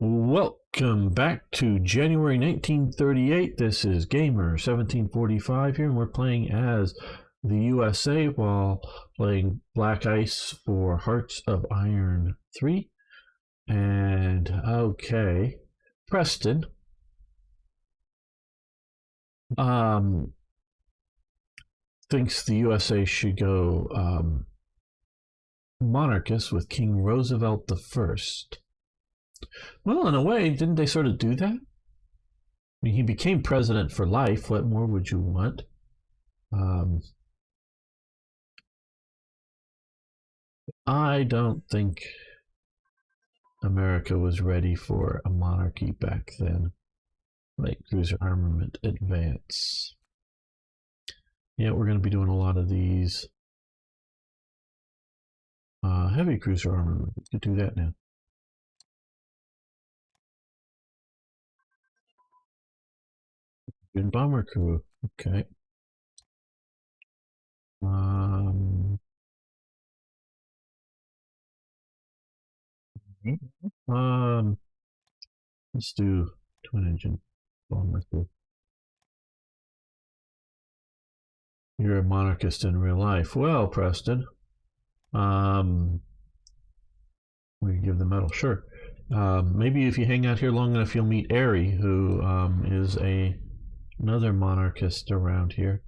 Welcome back to January 1938. This is Gamer 1745 here, and we're playing as the USA while playing Black Ice for Hearts of Iron 3. And okay, Preston thinks the USA should go monarchist with King Roosevelt the First. Well, in a way, didn't they sort of do that? I mean, he became president for life. What more would you want? I don't think America was ready for a monarchy back then. Light cruiser armament advance. Yeah, we're going to be doing a lot of these. Heavy cruiser armament. We could do that now. Good bomber crew. Okay. Let's do twin engine bomber crew. You're a monarchist in real life. Well, Preston, we can give the medal, sure. Maybe if you hang out here long enough, you'll meet Airy, who is another monarchist around here.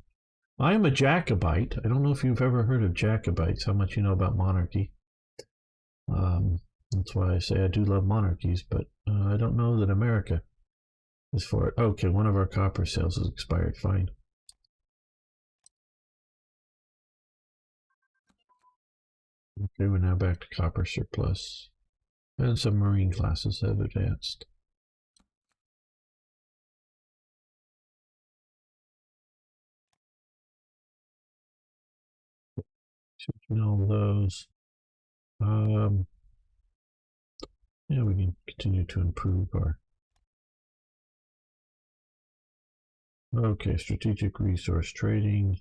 I am a Jacobite. I don't know if you've ever heard of Jacobites, how much you know about monarchy. That's why I say I do love monarchies, but I don't know that America is for it. Okay, one of our copper sales has expired. Fine. Okay, we're now back to copper surplus. And some marine classes have advanced. Switching all those. Yeah, we can continue to improve our. Okay, strategic resource trading.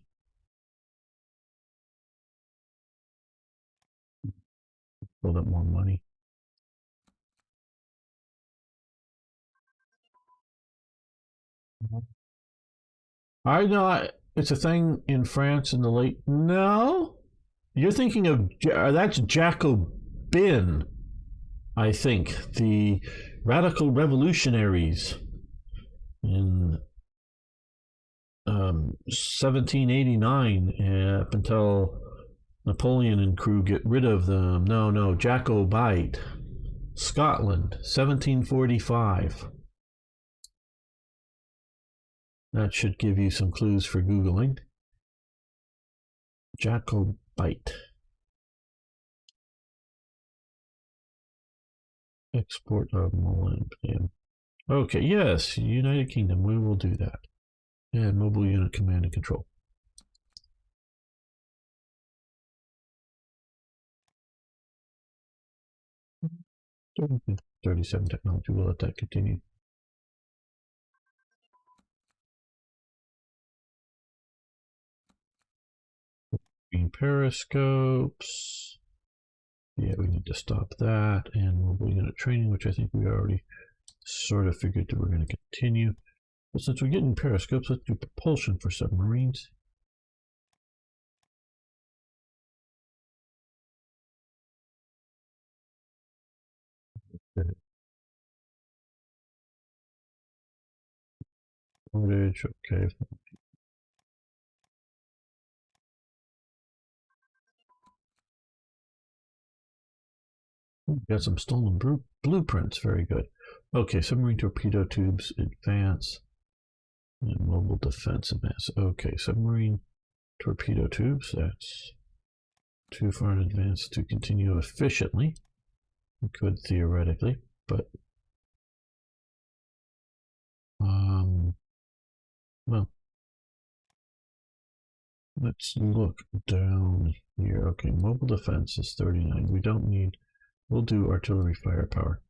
Build up more money. I know it's a thing in France in the late. No, you're thinking of that's Jacobin. I think the radical revolutionaries in 1789 up until Napoleon and crew get rid of them. No, Jacobite, Scotland, 1745. That should give you some clues for Googling. Jacobite. Export of molybdenum. Okay, yes, United Kingdom, we will do that. And mobile unit command and control. 37 technology, we'll let that continue. Green periscopes. Yeah, we need to stop that. And mobile unit training, which I think we already sort of figured that we're going to continue. But since we're getting periscopes, let's do propulsion for submarines. Footage, okay. Got some stolen blueprints, very good. Okay, submarine torpedo tubes, advance. And mobile defense advance. Okay, submarine torpedo tubes, that's too far in advance to continue efficiently. We could theoretically, but well, let's look down here. Okay, mobile defense is 39. We don't need, we'll do artillery firepower.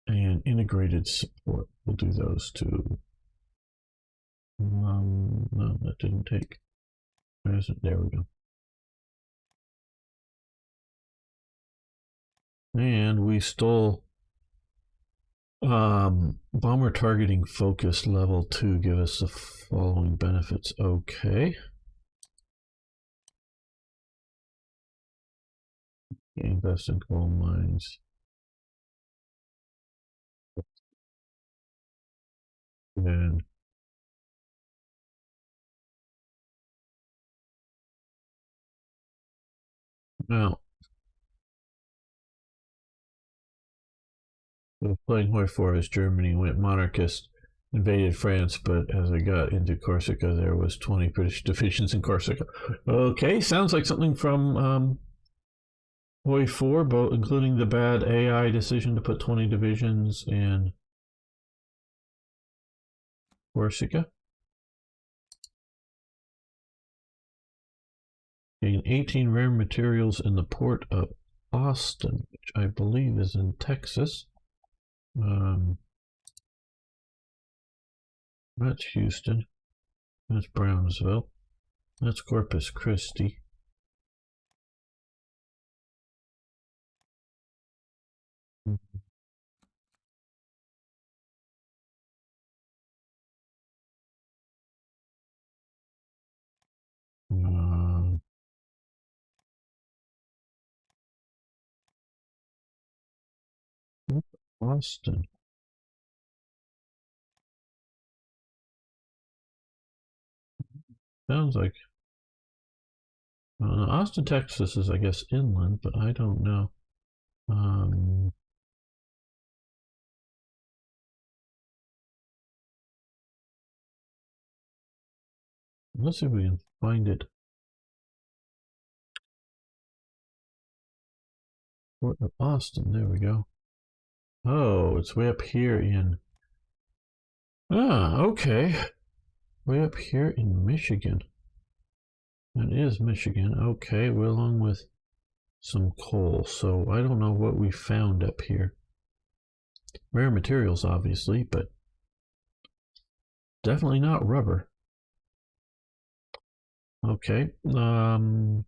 And integrated support, we'll do those two. No, that didn't take. Where is it? There we go. And we stole Bomber targeting focus level 2. Give us the following benefits. Okay. Invest in coal mines. And now, playing Hoi 4 as Germany went monarchist, invaded France, but as I got into Corsica, there was 20 British divisions in Corsica. Okay, sounds like something from Hoi 4, both including the bad AI decision to put 20 divisions in Corsica. Gain 18 rare materials in the port of Austin, which I believe is in Texas. That's Houston. That's Brownsville. That's Corpus Christi. Uh, Austin. Sounds like Austin, Texas is, I guess, inland, but I don't know. Um, let's see if we can find it. Port of Austin. There we go. Oh, it's way up here in. Ah, okay. Way up here in Michigan. That is Michigan. Okay, we're along with some coal. So I don't know what we found up here. Rare materials, obviously, but definitely not rubber. Okay. I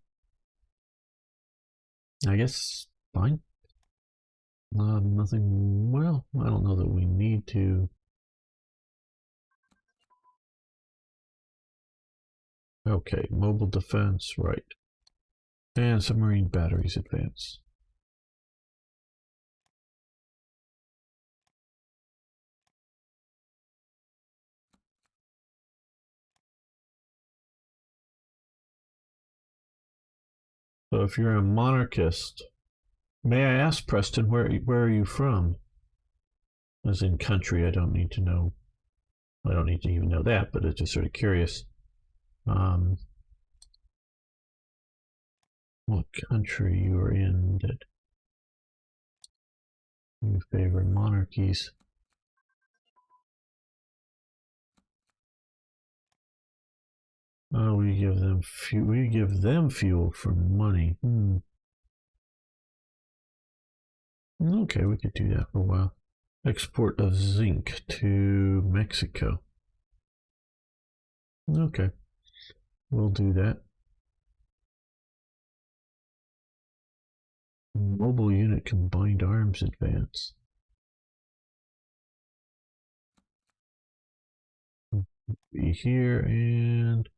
guess fine. Nothing. Well, I don't know that we need to. Okay, mobile defense, right. And submarine batteries advance. So if you're a monarchist, may I ask, Preston, where are you from? As in country, I don't need to know. I don't need to even know that, but it's just sort of curious. Um, what country you are in that you favor monarchies? Oh, we give them we give them fuel for money. Okay, we could do that for a while. Export of zinc to Mexico. Okay, we'll do that. Mobile unit combined arms advance. Be here and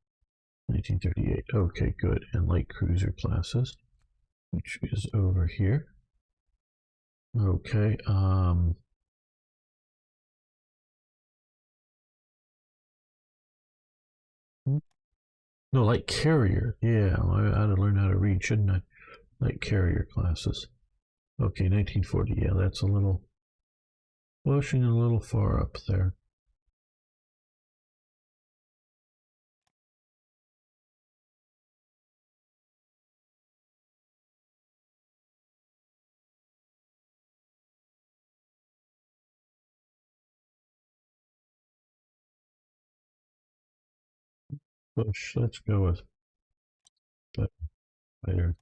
1938. Okay, good. And light cruiser classes, which is over here. Okay. No, light carrier. Yeah, I ought to learn how to read, shouldn't I? Light carrier classes. Okay, 1940. Yeah, that's a little pushing a little far up there. Push. Let's go with better.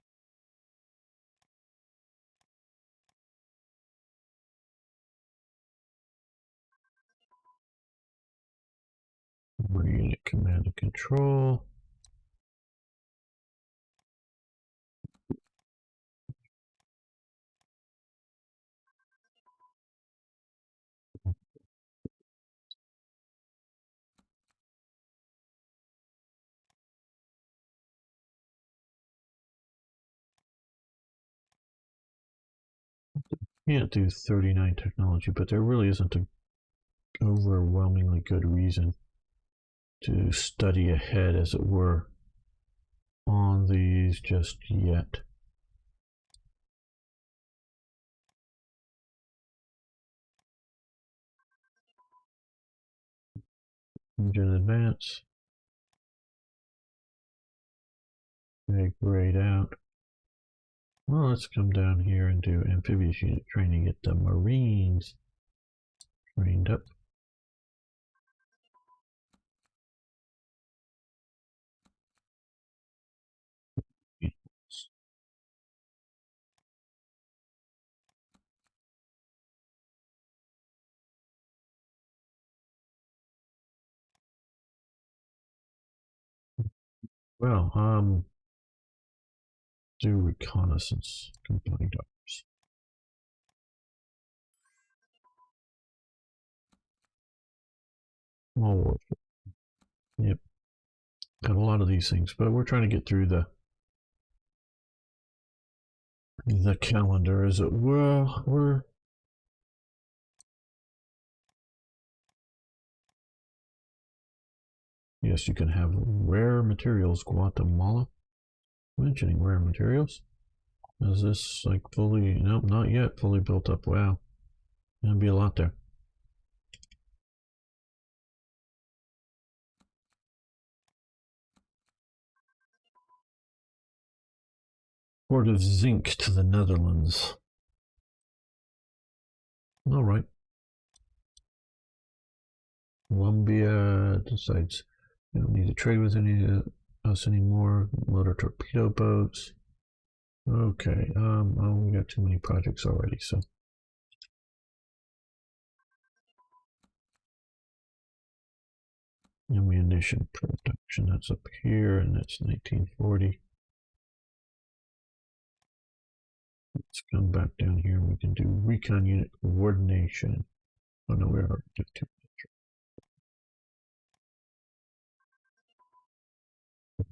Unit command and control. can't do 39 technology, but there really isn't an overwhelmingly good reason to study ahead, as it were, on these just yet. Engine advance. Make grade out. Well, let's come down here and do amphibious unit training. Get the Marines trained up. Well, do reconnaissance. Combined arms. Small warfare. Yep. Got a lot of these things, but we're trying to get through the calendar, as it were. Yes, you can have rare materials. Guatemala. Mentioning rare materials. Is this like fully? Nope, not yet. Fully built up. Wow. Gonna be a lot there. Port of zinc to the Netherlands. All right. Colombia decides you don't need to trade with any of us anymore. Motor torpedo boats. Okay. Oh, we got too many projects already, so. Ammunition production, that's up here, and that's 1940. Let's come back down here and we can do recon unit coordination. Oh no, we already did too much.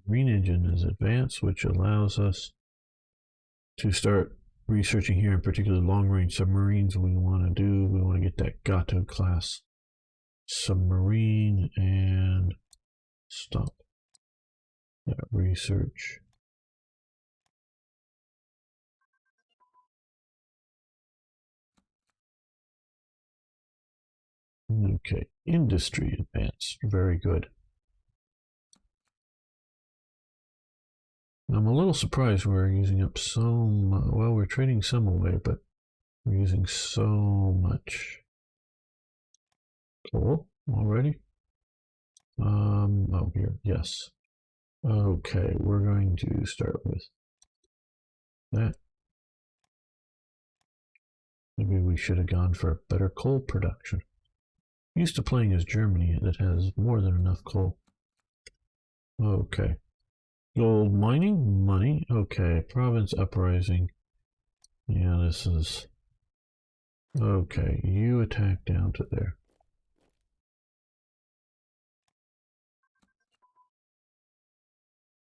Marine engine is advanced, which allows us to start researching here, in particular long range submarines. We want to do, we want to get that Gato class submarine and stop that research. Okay, industry advanced, very good. I'm a little surprised we're using up so much. Well, we're trading some away, but we're using so much coal already. Oh, here, yes. Okay, we're going to start with that. Maybe we should have gone for a better coal production. Used to playing as Germany that has more than enough coal. Okay. Gold mining, money. Okay, province uprising. Yeah, this is... Okay, you attack down to there.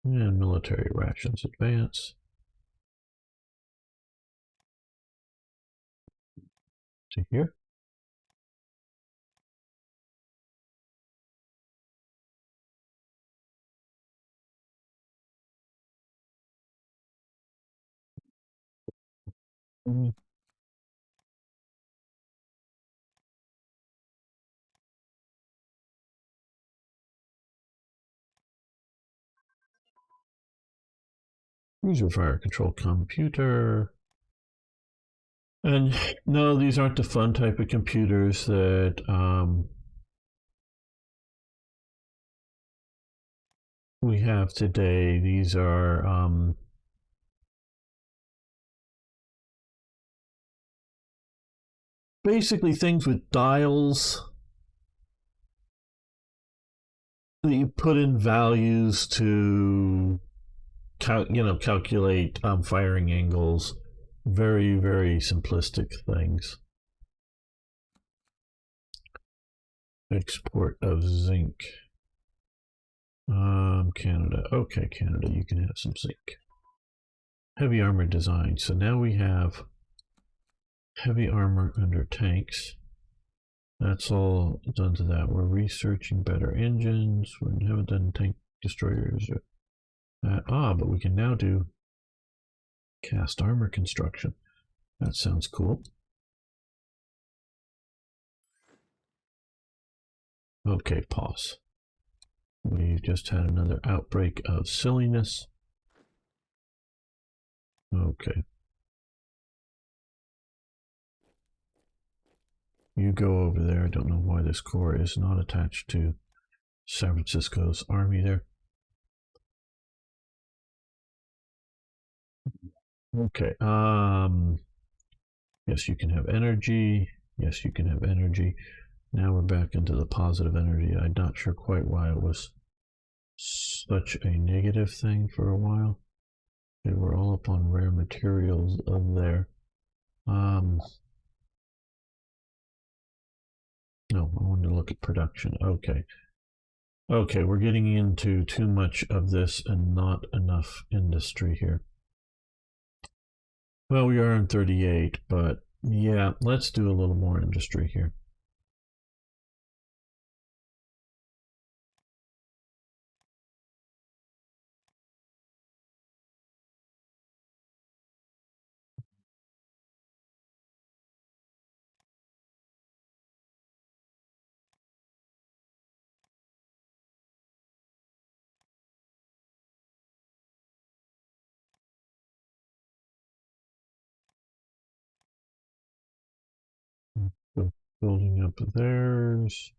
And military rations advance. To here. Cruiser fire control computer. And no, these aren't the fun type of computers that we have today. These are basically things with dials that you put in values to calculate firing angles. Very, very simplistic things. Export of zinc. Canada. Okay, Canada, you can have some zinc. Heavy armor design. So now we have Heavy armor under tanks. That's all done to that. We're researching better engines. We haven't done tank destroyers. But we can now do cast armor construction. That sounds cool. Okay, pause. We've just had another outbreak of silliness. Okay. You go over there. I don't know why this corps is not attached to San Francisco's army there. Okay. Yes, you can have energy. Yes, you can have energy. Now we're back into the positive energy. I'm not sure quite why it was such a negative thing for a while. They were all up on rare materials of there. No, I wanted to look at production. Okay. Okay, we're getting into too much of this and not enough industry here. Well, we are in 38, but yeah, let's do a little more industry here. So building up theirs.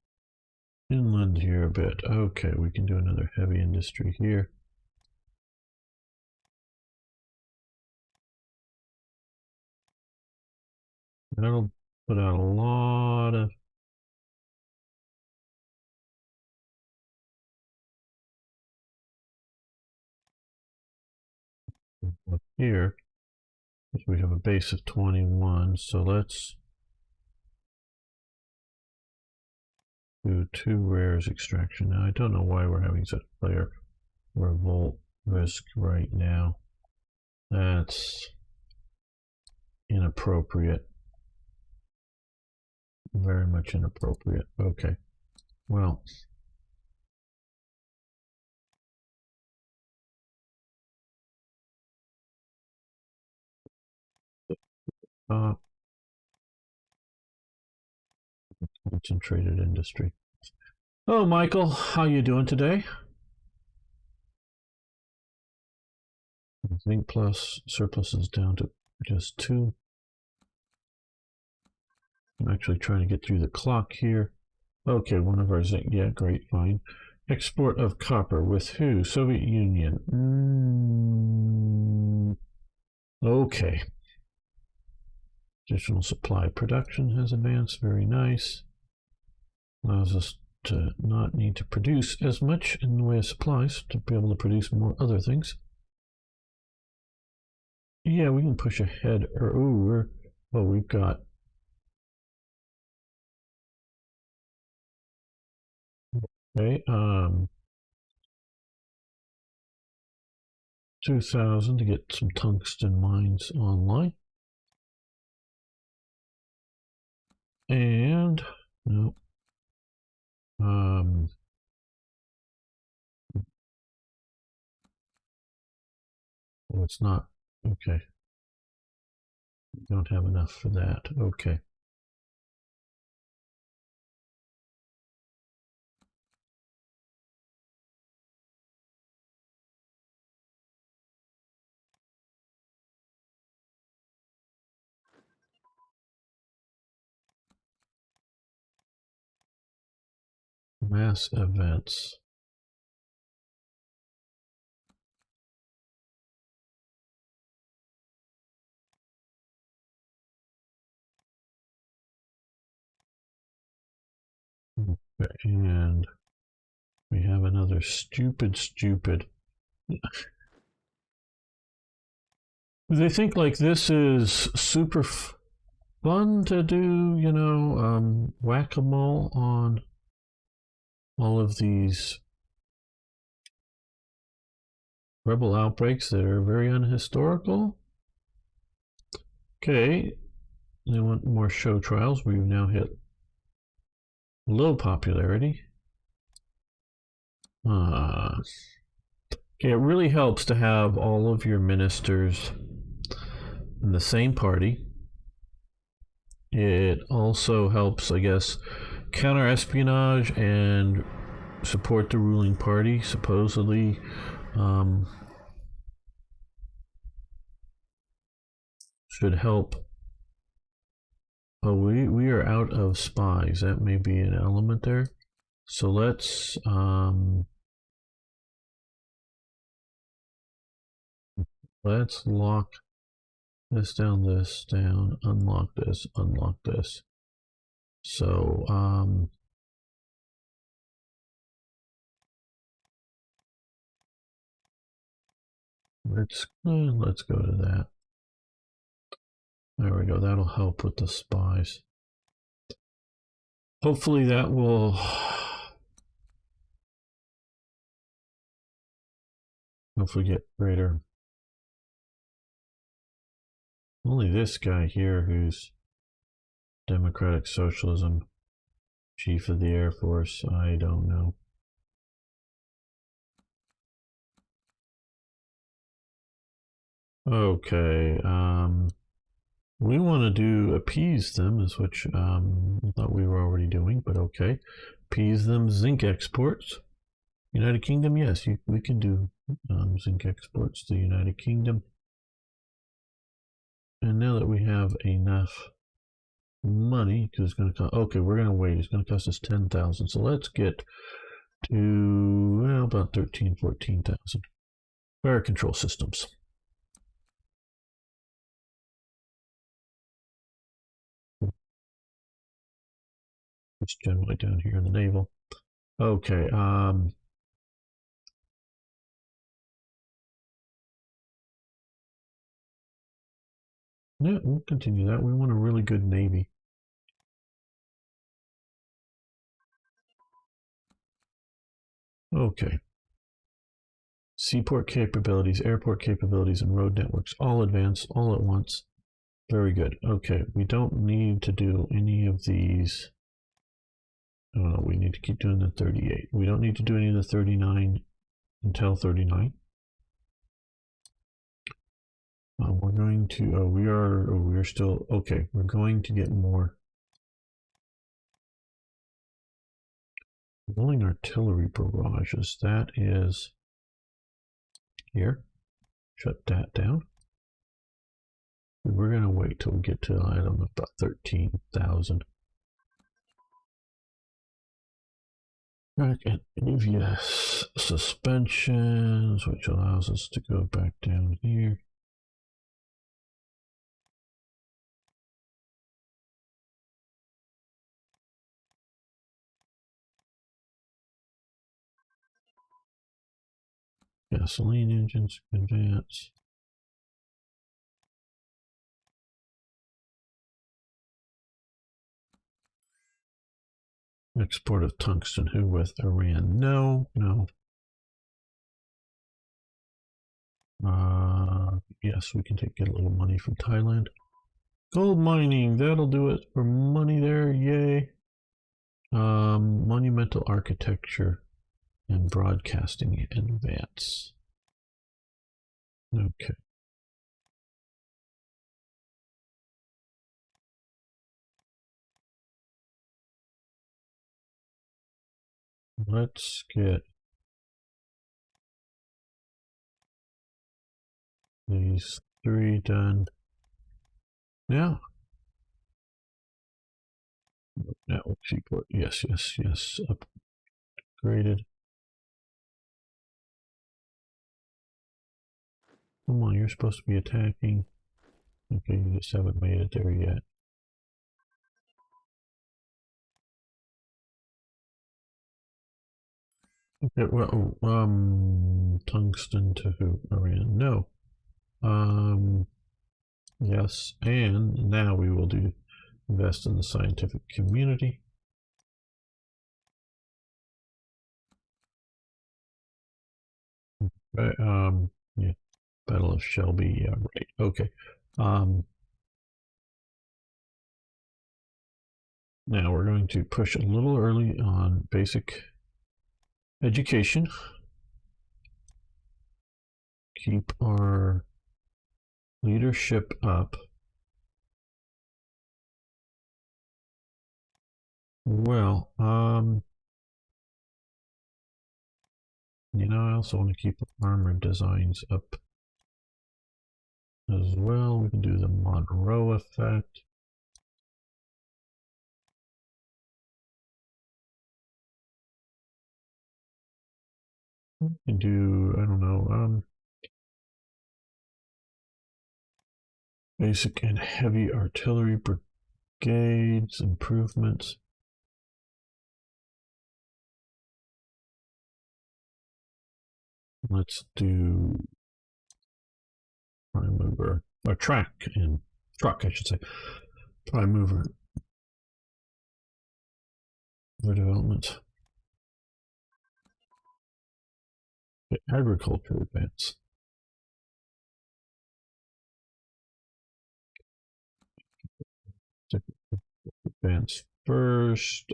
Inland here a bit. Okay, we can do another heavy industry here. That'll put out a lot of up here. We have a base of 21, so let's do 2 rares extraction. Now I don't know why we're having such player revolt risk right now. That's inappropriate. Very much inappropriate. Okay. Well, concentrated industry. Oh, Michael, how you doing today? Zinc plus surplus is down to just 2. I'm actually trying to get through the clock here. Okay, one of our zinc. Yeah, great, fine. Export of copper with who? Soviet Union. Okay. Additional supply production has advanced. Very nice. Allows us to not need to produce as much in the way of supplies to be able to produce more other things. Yeah, we can push ahead. We've got. Okay, 2,000 to get some tungsten mines online. And no. Oh, it's not. Okay. Don't have enough for that. Okay. Mass events. Okay, and we have another stupid. They think like this is super fun to do, whack-a-mole on all of these rebel outbreaks that are very unhistorical. Okay, They want more show trials. We've now hit low popularity. Okay, it really helps to have all of your ministers in the same party. It also helps, I guess, counter espionage and support the ruling party, supposedly. Um, should help. Oh, we are out of spies. That may be an element there. So let's lock this down, unlock this. So let's go to that. There we go. That'll help with the spies. Hopefully that will hopefully get greater. Only this guy here who's Democratic Socialism, Chief of the Air Force, I don't know. Okay, we want to do appease them, is which I thought we were already doing, but okay. Appease them, zinc exports. United Kingdom, yes, we can do zinc exports to the United Kingdom. And now that we have enough money, because it's going to cost, okay, we're going to wait. It's going to cost us 10,000. So let's get to, well, about 13, 14,000. Fire control systems. It's generally down here in the naval. Okay, yeah, we'll continue that. We want a really good navy. Okay. Seaport capabilities, airport capabilities, and road networks all advance all at once. Very good. Okay, we don't need to do any of these. Oh no, we need to keep doing the 38. We don't need to do any of the 39 until 39. We're going to, we are still, okay, we're going to get more rolling artillery barrages. That is here. Shut that down. We're going to wait till we get to, I don't know, about 13,000. Back at AVS suspensions, which allows us to go back down here. Gasoline engines advance. Export of tungsten. Who with Iran? No, no. Yes, we can get a little money from Thailand. Gold mining. That'll do it for money there. Yay. Monumental architecture and broadcasting advance. Okay. Let's get these 3 done. Now, network seaport. Yes, yes, yes. Upgraded. Come on, you're supposed to be attacking. Okay, you just haven't made it there yet. Okay, well, tungsten to who? Iran? No. Yes, and now we will do invest in the scientific community. Right, yeah, Battle of Shelby. Yeah, right. Okay. Now we're going to push a little early on basic education. Keep our leadership up. Well, I also want to keep armor designs up as well. We can do the Monroe effect. We can do, I don't know, basic and heavy artillery brigades improvements. Let's do prime mover, or truck, I should say. Prime mover for development. Agriculture advance. Advance first.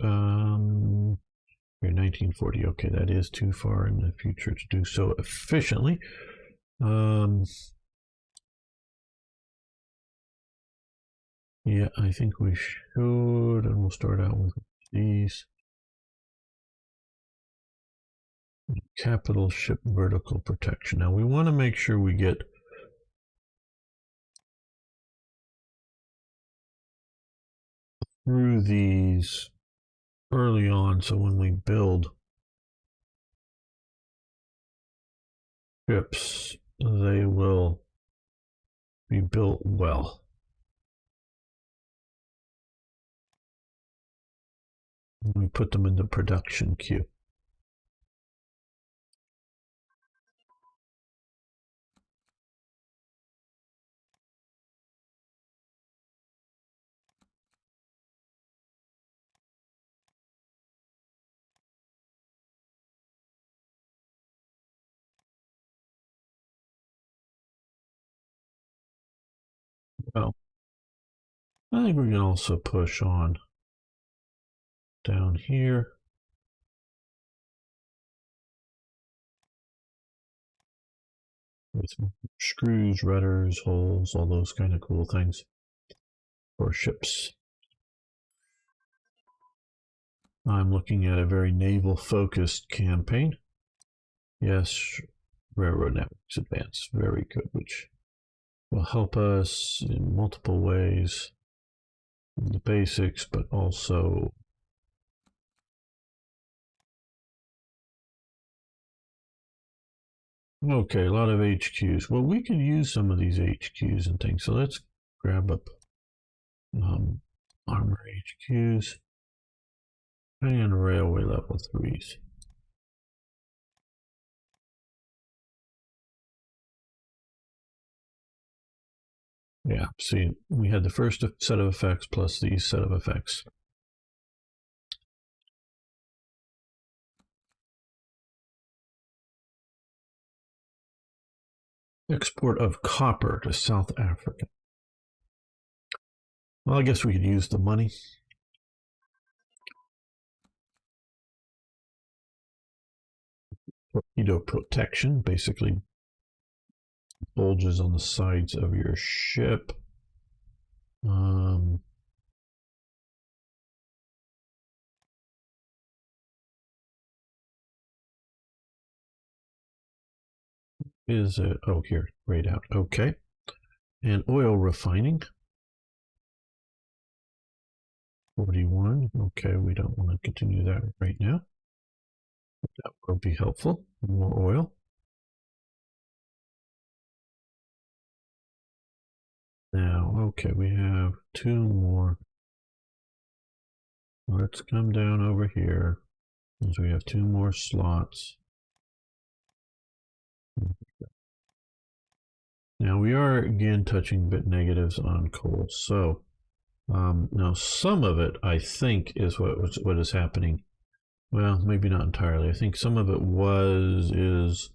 We're 1940. Okay, that is too far in the future to do so efficiently. Yeah, I think we should, and we'll start out with these. Capital ship vertical protection. Now we want to make sure we get through these early on, so when we build ships, they will be built well. We put them in the production queue. Well, I think we can also push on down here. With screws, rudders, holes, all those kind of cool things for ships. I'm looking at a very naval focused campaign. Yes, railroad networks advance. Very good, which will help us in multiple ways. The basics, but also okay, a lot of HQs. Well, we could use some of these HQs and things. So let's grab up armor HQs and railway level 3s. Yeah, see, we had the first set of effects plus these set of effects. Export of copper to South Africa. Well, I guess we could use the money. Torpedo protection, basically bulges on the sides of your ship. Is it? Oh, here, grayed out. Okay. And oil refining. 41. Okay, we don't want to continue that right now. That will be helpful. More oil. Now, okay, we have 2 more. Let's come down over here. As we have 2 more slots. Now we are again touching bit negatives on coal. So now some of it, I think, is what is happening. Well, maybe not entirely. I think some of it is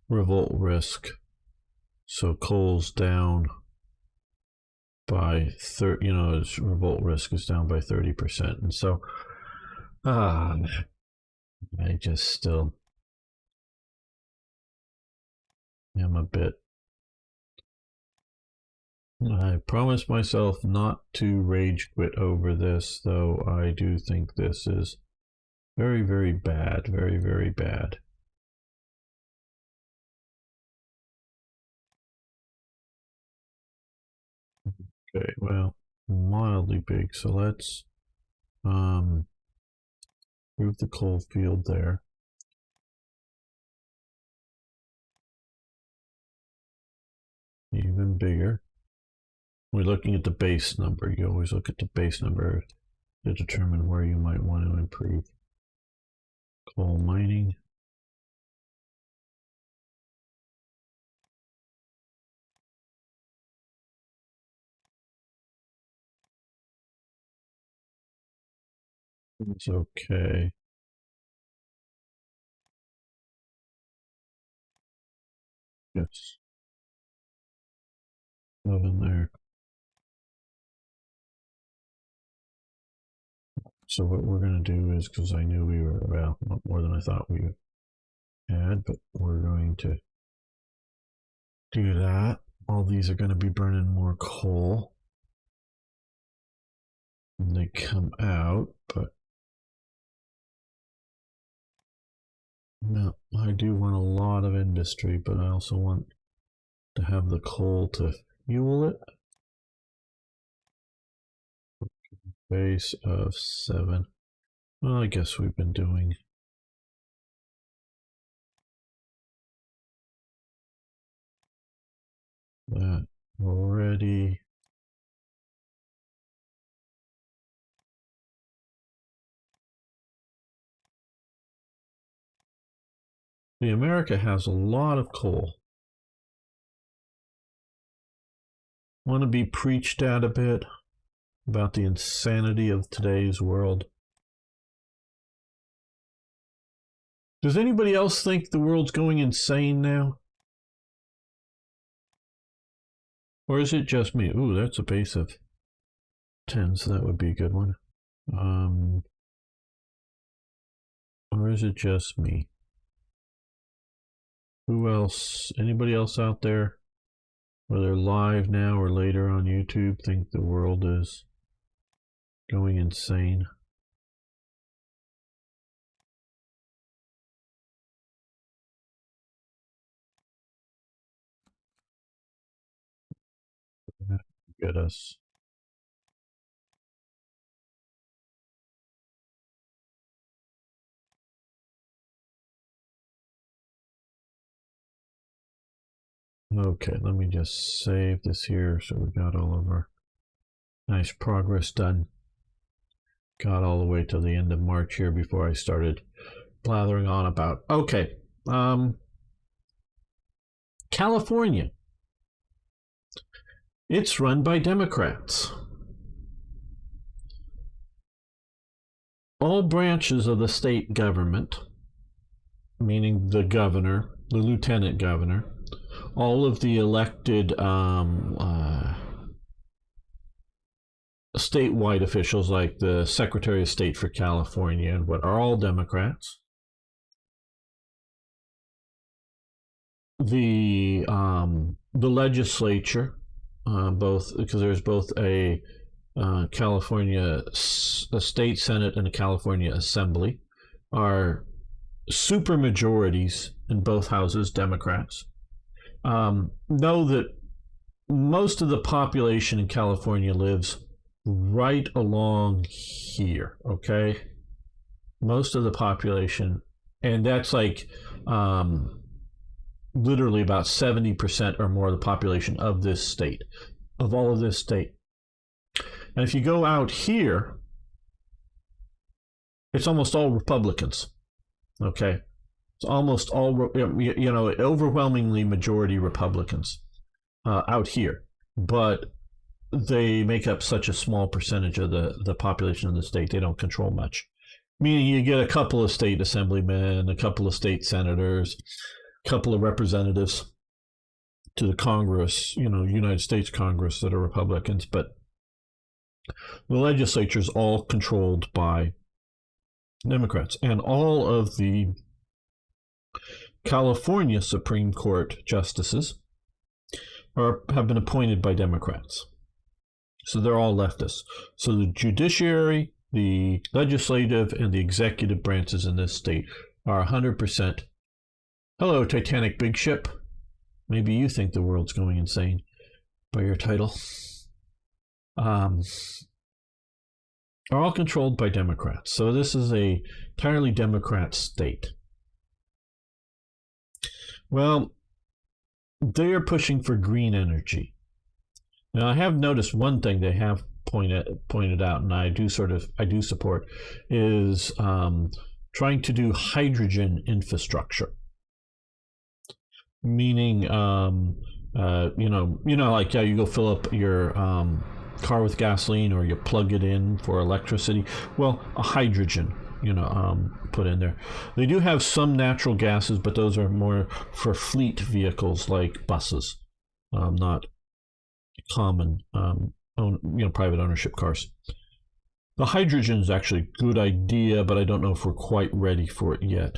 revolt risk. So coal's down. by 30. Its revolt risk is down by 30%, and so I just still am a bit. I promised myself not to rage quit over this, though I do think this is very, very bad. Very, very bad. Okay, well, mildly big. So let's move the coal field there. Even bigger. We're looking at the base number. You always look at the base number to determine where you might want to improve. Coal mining. It's okay. Yes. Oven there. So what we're going to do is, because I knew we were, well, more than I thought we had, but we're going to do that. All these are going to be burning more coal when they come out, but no, I do want a lot of industry, but I also want to have the coal to fuel it. Base of 7. Well, I guess we've been doing that already. The America has a lot of coal. Want to be preached at a bit about the insanity of today's world? Does anybody else think the world's going insane now? Or is it just me? Ooh, that's a base of 10, so that would be a good one. Or is it just me? Who else? Anybody else out there, whether live now or later on YouTube, think the world is going insane? Get us. Okay, let me just save this here so we got all of our nice progress done. Got all the way to the end of March here before I started blathering on about. Okay, California. It's run by Democrats. All branches of the state government, meaning the governor, the lieutenant governor, all of the elected statewide officials, like the Secretary of State for California, and what are all Democrats. The legislature, both because there's both a California a state senate and a California assembly, are super majorities in both houses, Democrats. Know that most of the population in California lives right along here, okay? Most of the population, and that's like literally about 70% or more of the population of this state, of all of this state. And if you go out here, it's almost all Republicans, okay? It's almost all, overwhelmingly majority Republicans out here. But they make up such a small percentage of the population of the state, they don't control much. Meaning you get a couple of state assemblymen, a couple of state senators, a couple of representatives. to the Congress, United States Congress, that are Republicans, but the legislature is all controlled by Democrats. And all of the California Supreme Court justices have been appointed by Democrats. So they're all leftists. So the judiciary, the legislative, and the executive branches in this state are 100%. Hello, Titanic big ship. Maybe you think the world's going insane by your title. Are all controlled by Democrats. So this is a entirely Democrat state. Well, they are pushing for green energy. Now, I have noticed one thing they have pointed out, and I do support, is trying to do hydrogen infrastructure. Meaning, like how you go fill up your car with gasoline, or you plug it in for electricity. Well, a hydrogen, put in there. They do have some natural gases, but those are more for fleet vehicles like buses, not common, private ownership cars. The hydrogen is actually a good idea, but I don't know if we're quite ready for it yet.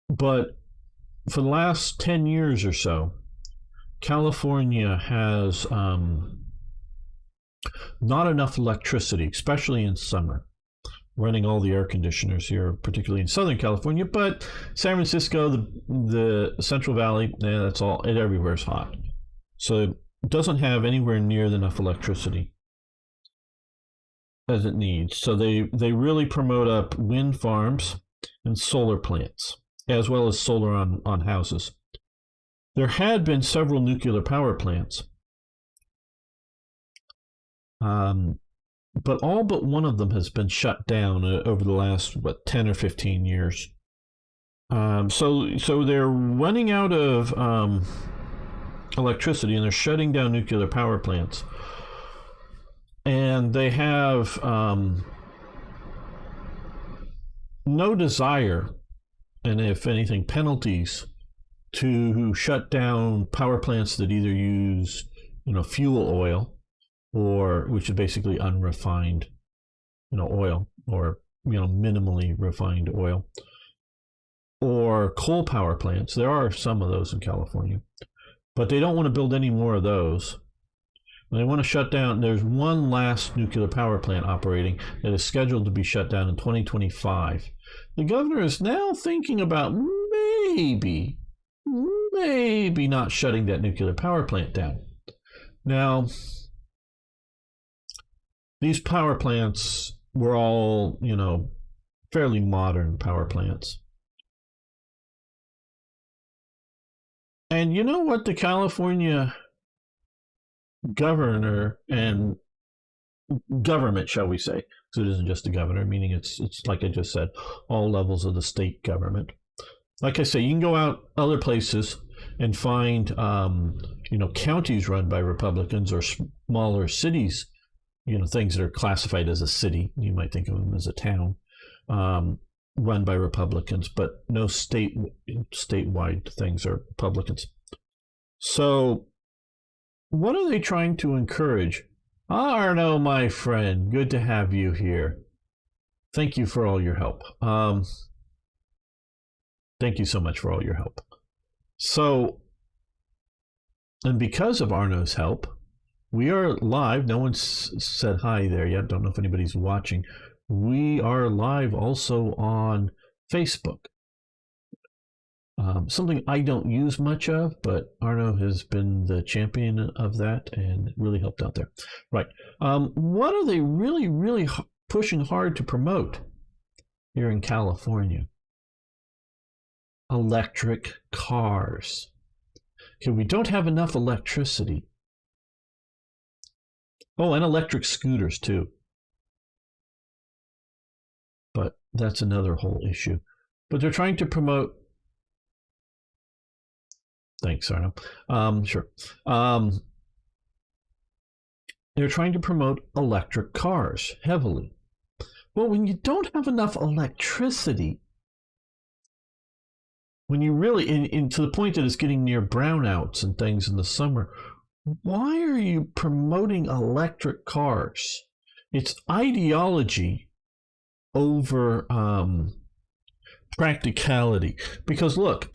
But for the last 10 years or so, California has not enough electricity, especially in summer, running all the air conditioners here, particularly in Southern California. But San Francisco, the Central Valley, that's all. It everywhere is hot, so it doesn't have anywhere near enough electricity as it needs. So they really promote up wind farms and solar plants, as well as solar on houses. There had been several nuclear power plants, but all but one of them has been shut down over the last 10 or 15 years. So they're running out of electricity, and they're shutting down nuclear power plants. And they have no desire, and if anything, penalties, to shut down power plants that either use, fuel oil, or which is basically unrefined, oil, or minimally refined oil, or coal power plants. There are some of those in California, but they don't want to build any more of those. They want to shut down. There's one last nuclear power plant operating that is scheduled to be shut down in 2025. The governor is now thinking about maybe not shutting that nuclear power plant down. Now, these power plants were all, fairly modern power plants. And you know what the California governor and government, shall we say, because it isn't just a governor, meaning it's like I just said, all levels of the state government. Like I say, you can go out other places and find, counties run by Republicans, or smaller cities, things that are classified as a city. You might think of them as a town, run by Republicans, but no statewide things are Republicans. So what are they trying to encourage? Arno, my friend, good to have you here. Thank you for all your help. Thank you so much for all your help. So, and because of Arno's help, we are live. No one's said hi there yet. Don't know if anybody's watching. We are live also on Facebook. Something I don't use much of, but Arno has been the champion of that and really helped out there. Right. What are they really, really pushing hard to promote here in California? Electric cars. Okay, we don't have enough electricity. Oh, and electric scooters too. But that's another whole issue. But they're trying to promote. Thanks, Arno. Sure. They're trying to promote electric cars heavily. Well, when you don't have enough electricity, when you really, to the point that it's getting near brownouts and things in the summer, why are you promoting electric cars? It's ideology over practicality. Because look,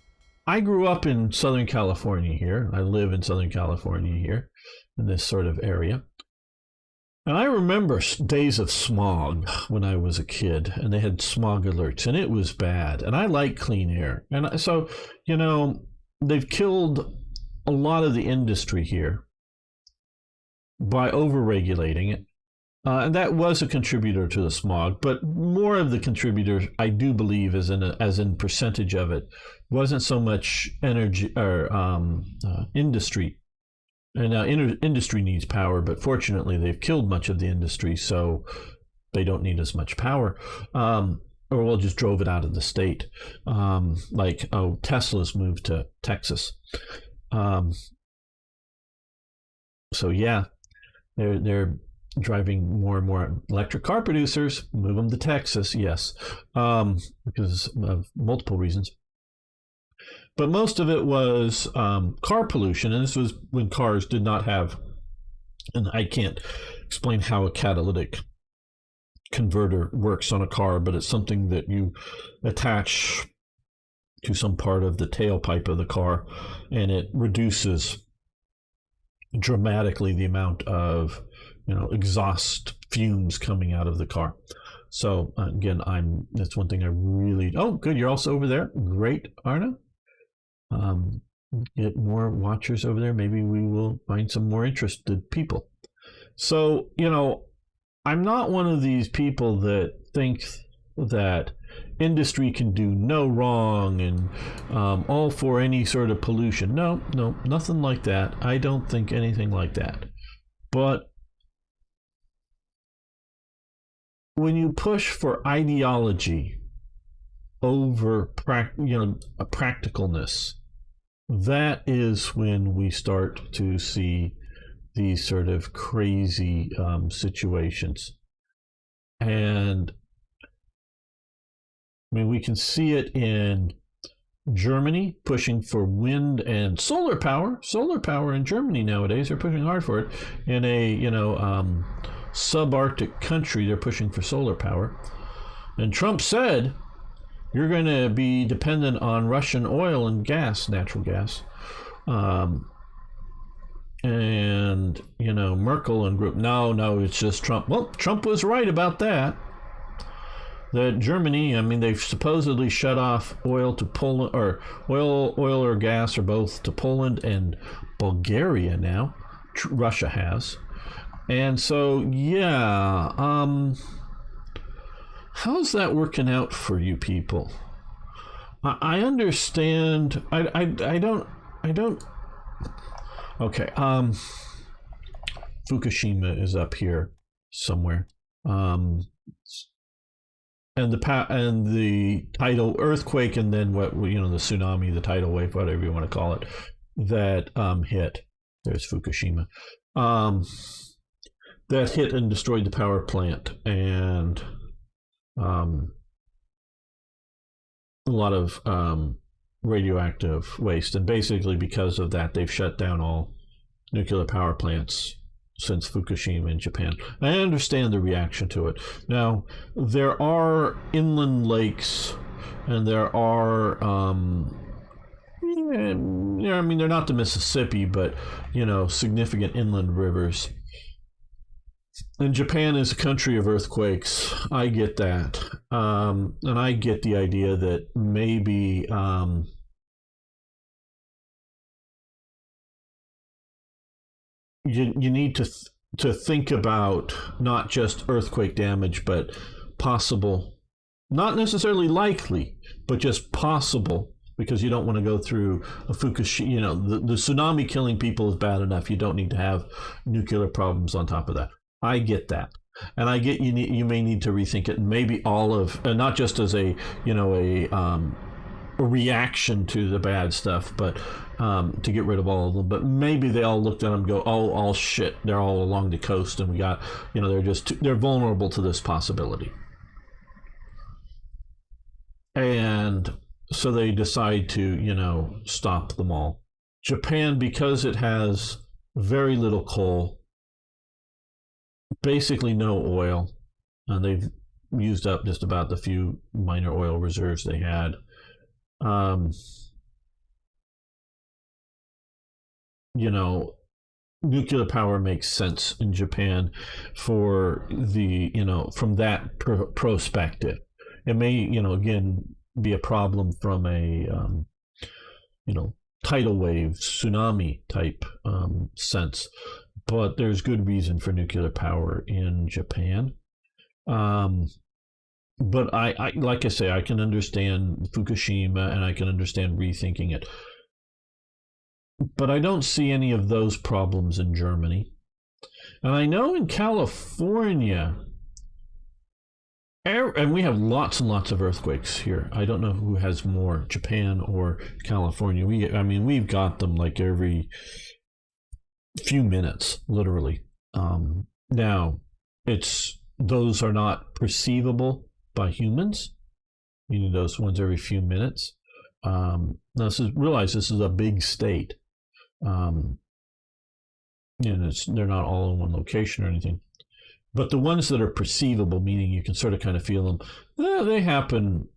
I grew up in Southern California here. I live in Southern California here, in this sort of area. And I remember days of smog when I was a kid, and they had smog alerts, and it was bad. And I like clean air. And so, they've killed a lot of the industry here by overregulating it. And that was a contributor to the smog, but more of the contributors, I do believe, as in percentage of it, wasn't so much energy or industry. And now industry needs power, but fortunately they've killed much of the industry, so they don't need as much power. Or we'll just drove it out of the state. Tesla's moved to Texas. So yeah, they're driving more and more electric car producers, move them to Texas, yes, because of multiple reasons. But most of it was car pollution, and this was when cars did not have, and I can't explain how a catalytic converter works on a car, but it's something that you attach to some part of the tailpipe of the car, and it reduces dramatically the amount of exhaust fumes coming out of the car. So again, that's one thing I really. Oh, good, you're also over there. Great, Arna. Get more watchers over there. Maybe we will find some more interested people. So I'm not one of these people that think that industry can do no wrong and all for any sort of pollution. No, nothing like that. I don't think anything like that. But when you push for ideology over practicalness, that is when we start to see these sort of crazy situations. And I mean, we can see it in Germany pushing for wind and solar power. Solar power in Germany nowadays, they're pushing hard for it. In a subarctic country, they're pushing for solar power. And Trump said, you're going to be dependent on Russian oil and gas, natural gas. And Merkel and group, no, it's just Trump. Well, Trump was right about that. That Germany, I mean, they've supposedly shut off oil to Poland, or oil or gas, or both, to Poland and Bulgaria now. Russia has. And so, yeah, how's that working out for you people? I understand. I don't. Okay. Fukushima is up here somewhere. And the tidal earthquake, and then the tsunami, the tidal wave, whatever you want to call it, that hit. There's Fukushima. That hit and destroyed the power plant, and a lot of radioactive waste. And basically because of that, they've shut down all nuclear power plants since Fukushima in Japan. I understand the reaction to it. Now, there are inland lakes, and there are they're not the Mississippi, but significant inland rivers. And Japan is a country of earthquakes. I get that. And I get the idea that maybe you need to think about not just earthquake damage, but possible, not necessarily likely, but just possible, because you don't want to go through a Fukushima. The tsunami killing people is bad enough. You don't need to have nuclear problems on top of that. I get that, and I get you may need to rethink it, and maybe all of, not just as a reaction to the bad stuff, but to get rid of all of them. But maybe they all looked at them and go, oh, all shit, they're all along the coast, and we got, they're vulnerable to this possibility. And so they decide to, stop them all. Japan, because it has very little coal, basically no oil, and they've used up just about the few minor oil reserves they had. Um, you know, Nuclear power makes sense in Japan for from that perspective. It may, again, be a problem from a, you know, tidal wave, tsunami type sense, but there's good reason for nuclear power in Japan. Um, but like I say, I can understand Fukushima and I can understand rethinking it. But I don't see any of those problems in Germany. And I know in California, and we have lots and lots of earthquakes here. I don't know who has more, Japan or California. We've got them like every few minutes, literally. Now, those are not perceivable by humans. Meaning those ones every few minutes. Now, realize this is a big state. And they're not all in one location or anything. But the ones that are perceivable, meaning you can sort of kind of feel them, they happen,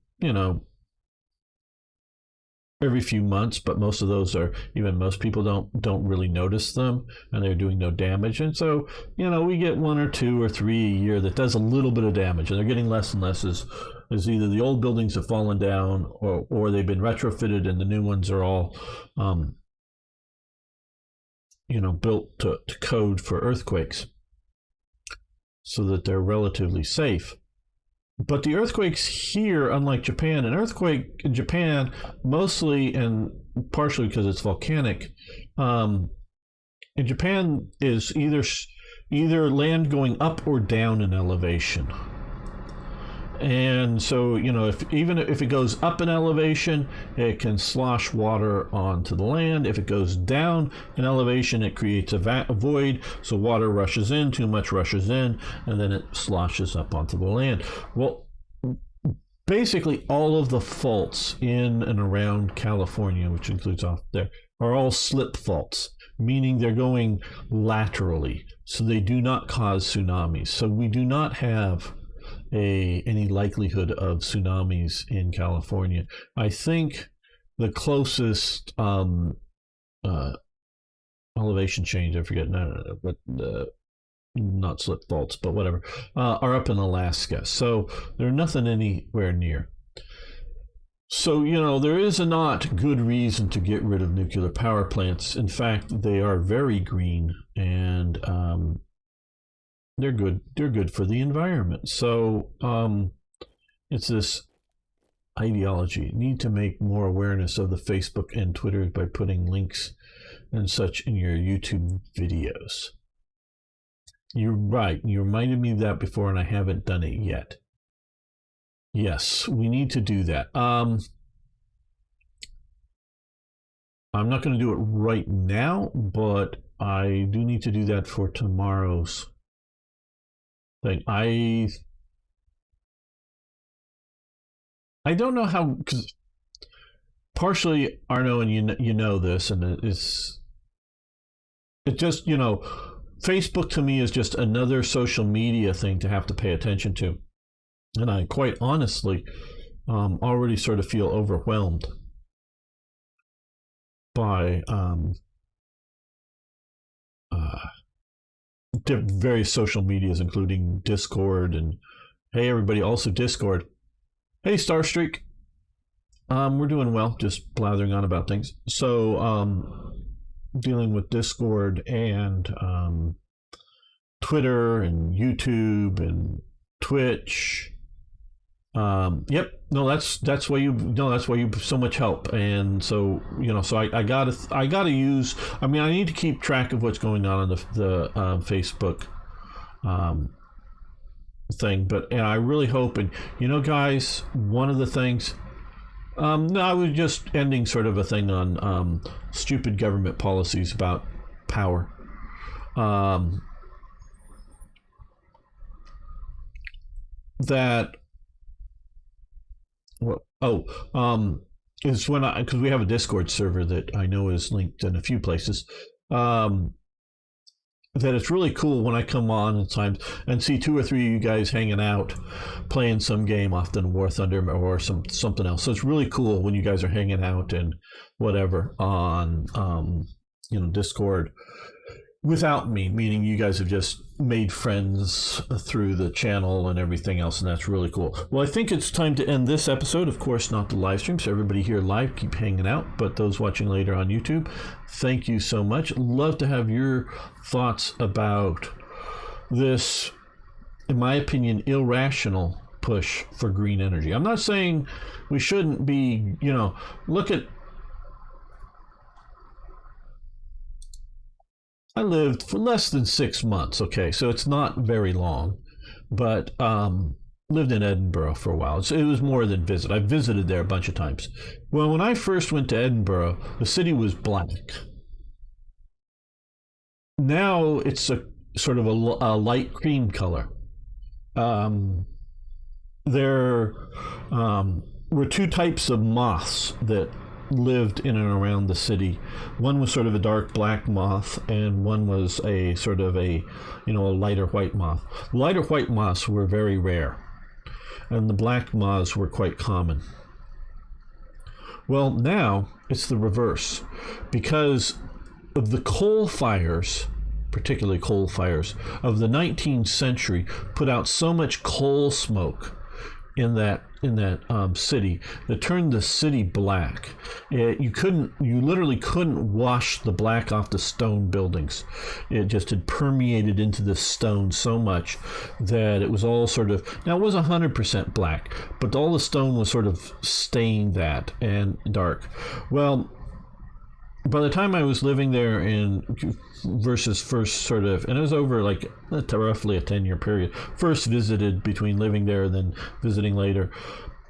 every few months. But most of those most people don't really notice them, and they're doing no damage. And so, we get one or two or three a year that does a little bit of damage, and they're getting less and less as either the old buildings have fallen down or they've been retrofitted and the new ones are all built to code for earthquakes so that they're relatively safe. But the earthquakes here, unlike Japan, an earthquake in Japan, mostly and partially because it's volcanic, in Japan is either land going up or down in elevation. And so, even if it goes up in elevation, it can slosh water onto the land. If it goes down in elevation, it creates a void, so water rushes in, too much rushes in, and then it sloshes up onto the land. Well, basically all of the faults in and around California, which includes off there, are all slip faults, meaning they're going laterally, so they do not cause tsunamis. So we do not have any likelihood of tsunamis in California. I think the closest elevation change, I forget, but not slip faults, but whatever, are up in Alaska. So they're nothing anywhere near. So, there is not good reason to get rid of nuclear power plants. In fact, they are very green, and they're good. They're good for the environment. So it's this ideology. You need to make more awareness of the Facebook and Twitter by putting links and such in your YouTube videos. You're right. You reminded me of that before, and I haven't done it yet. Yes, we need to do that. I'm not going to do it right now, but I do need to do that for tomorrow's thing. I don't know how, because partially, Arno, and you know this, and it just, Facebook to me is just another social media thing to have to pay attention to. And I quite honestly already sort of feel overwhelmed by various social medias, including Discord. And hey, everybody, also Discord. Hey, Starstreak. We're doing well, just blathering on about things. So, dealing with Discord and Twitter and YouTube and Twitch. Yep. No, that's why you so much help. And so, so I gotta use. I mean, I need to keep track of what's going on the Facebook thing. And I really hope, and guys, one of the things. No, I was just ending sort of a thing on stupid government policies about power. That. Oh, is when because we have a Discord server that I know is linked in a few places. Um, that it's really cool when I come on at times and see two or three of you guys hanging out, playing some game, often War Thunder or something else. So it's really cool when you guys are hanging out and whatever on Discord without me, meaning you guys have just made friends through the channel and everything else, and that's really cool. Well, I think it's time to end this episode. Of course, not the live stream, so everybody here live, keep hanging out, but those watching later on YouTube, thank you so much. Love to have your thoughts about this, in my opinion, irrational push for green energy. I'm not saying we shouldn't be, look at, I lived for less than 6 months, okay, so it's not very long, but lived in Edinburgh for a while. It was more than visit. I visited there a bunch of times. Well, when I first went to Edinburgh, the city was black. Now it's a sort of a light cream color. There were two types of moths that lived in and around the city. One was sort of a dark black moth, and one was a sort of a lighter white moth. The lighter white moths were very rare, and the black moths were quite common. Well, now it's the reverse, because of the coal fires, particularly coal fires of the 19th century, put out so much coal smoke in that city that turned the city black. You literally couldn't wash the black off the stone buildings. It just had permeated into the stone so much that it was all sort of, now it was 100% black, but all the stone was sort of stained that and dark. Well, by the time I was living there versus first sort of, and it was over like roughly a 10-year period, first visited between living there and then visiting later,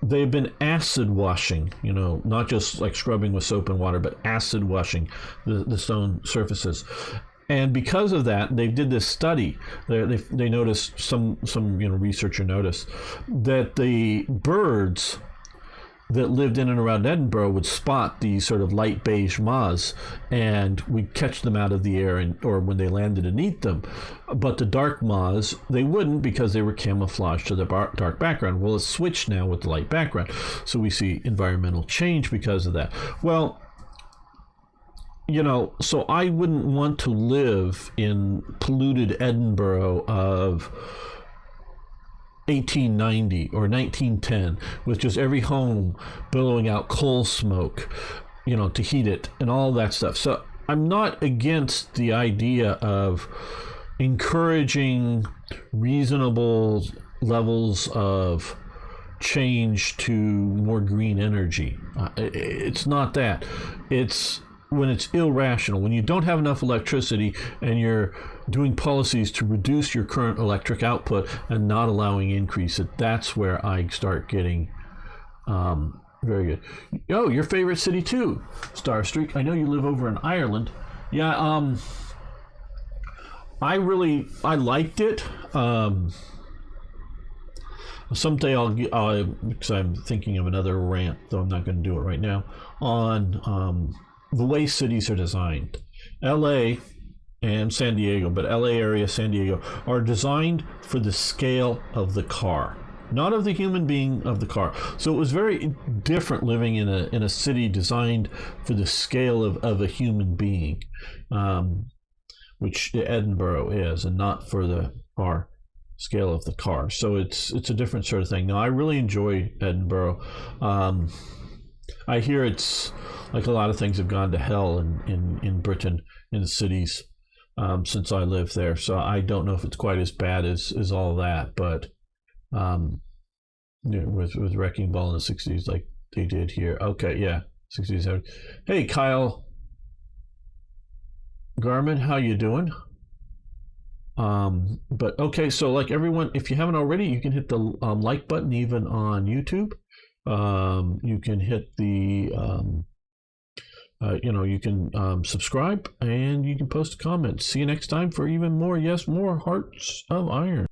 they've been acid washing, not just like scrubbing with soap and water, but acid washing the stone surfaces. And because of that, they did this study. They noticed, some researcher noticed that the birds that lived in and around Edinburgh would spot these sort of light beige moths, and we'd catch them out of the air or when they landed and eat them. But the dark moths, they wouldn't, because they were camouflaged to the dark background. Well, it's switched now with the light background. So we see environmental change because of that. Well, so I wouldn't want to live in polluted Edinburgh of 1890 or 1910 with just every home billowing out coal smoke, to heat it and all that stuff. So I'm not against the idea of encouraging reasonable levels of change to more green energy. It's not that. It's when it's irrational, when you don't have enough electricity and you're doing policies to reduce your current electric output and not allowing increase it, that's where I start getting very good. Oh, your favorite city too, Starstreak. I know you live over in Ireland. Yeah, I liked it. Someday I'll because I'm thinking of another rant, though I'm not going to do it right now, on the way cities are designed. LA and San Diego, but LA area, San Diego, are designed for the scale of the car, not of the human being, of the car. So it was very different living in a city designed for the scale of a human being, which Edinburgh is, and not for the car scale of the car. So it's a different sort of thing. Now, I really enjoy Edinburgh. I hear it's like a lot of things have gone to hell in Britain, in the cities, since I lived there. So I don't know if it's quite as bad as all that, but with Wrecking Ball in the 60s, like they did here. Okay, yeah, 60s. 70s. Hey, Kyle Garmin, how you doing? But okay, so like everyone, if you haven't already, you can hit the like button even on YouTube. You can hit the you can subscribe, and you can post a comment. See you next time for even more, more Hearts of Iron.